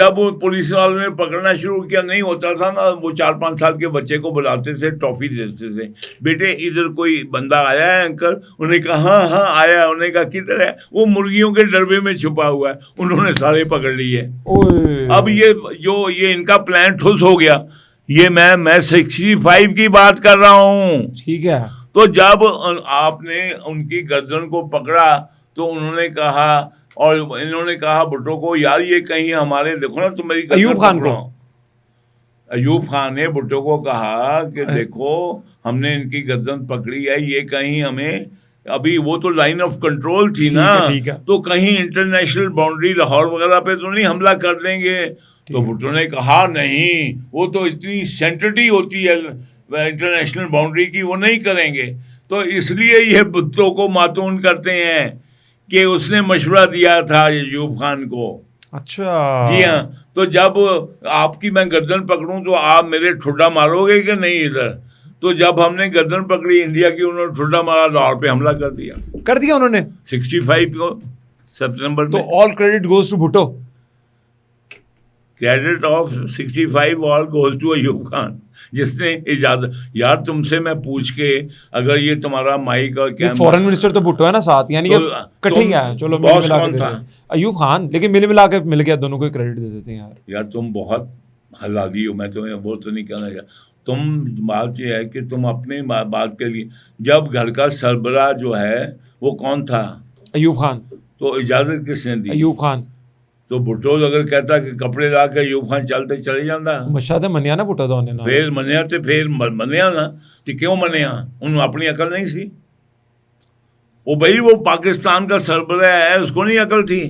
जब वो पुलिस वालों ने पकड़ना शुरू किया, नहीं होता था ना, वो 4-5 साल के बच्चे को बुलाते थे, टॉफी देते थे, बेटे इधर कोई बंदा आया है अंकल? उन्होंने कहा हाँ हाँ आया है। उन्होंने कहा किधर है? वो मुर्गियों के डरबे में छुपा हुआ है। उन्होंने सारे पकड़ लिए। अब ये इनका प्लान ठुस हो गया। ये मैं 65 की बात कर रहा हूँ, ठीक है। तो जब आपने उनकी गर्दन को पकड़ा तो उन्होंने कहा, और इन्होंने कहा भुट्टो को, यार ये कहीं हमारे, देखो ना तुम मेरी गर्दन अयूब खान पकड़ो। को? अयूब खान ने भुट्टो को कहा कि देखो हमने इनकी गर्दन पकड़ी है, ये कहीं हमें, अभी वो तो लाइन ऑफ कंट्रोल थी ना, ठीक है। तो कहीं इंटरनेशनल बाउंड्री लाहौर वगैरह पे तो नहीं हमला कर देंगे। तो भुट्टो ने कहा नहीं, वो तो इतनी सेंसिटिव होती है इंटरनेशनल बाउंड्री की, वो नहीं करेंगे। तो इसलिए ये भुट्टो को मातून करते हैं कि उसने मशवरा दिया था अयूब खान को। अच्छा जी हाँ। तो जब आपकी मैं गर्दन पकड़ूं तो आप मेरे ठुड्डा मारोगे कि नहीं इधर? तो जब हमने गर्दन पकड़ी इंडिया की, उन्होंने ठुड्डा मारा, लाहौर पे हमला कर दिया उन्होंने 65 को सितंबर तो में। All credit goes to Bhutto. Credit of 65 all goes to Ayub Khan, जिसने इजाजत। यार तुमसे मैं पूछ के, अगर ये तुम्हारा माइक और कैमरा, फॉरेन मिनिस्टर तो भुट्टो है ना साथ, यानी कि कटे ही है। चलो मिल मिला के था अयूब खान, लेकिन मिल मिला के मिल गया, दोनों को क्रेडिट दे देते हैं यार। यार तुम बहुत हलाली हो, मैं तुम्हें वो तो नहीं कहना चाहता। तुम, बात ये है कि तुम अपने बात के लिए, जब घर का सरबराह जो है वो कौन था? अयूब खान। तो इजाजत किसने दी? अयूब खान। तो भुट्टो अगर कहता कि कपड़े ला के अयूब खान चलते चले जाता, मशाते मनिया ना भुट्टो तो ना, फिर मनिया ते फिर मनिया ना, तो क्यों मनिया? उन्हें अपनी अकल नहीं थी? वो भाई वो पाकिस्तान का सरबराह है, उसको नहीं अकल थी?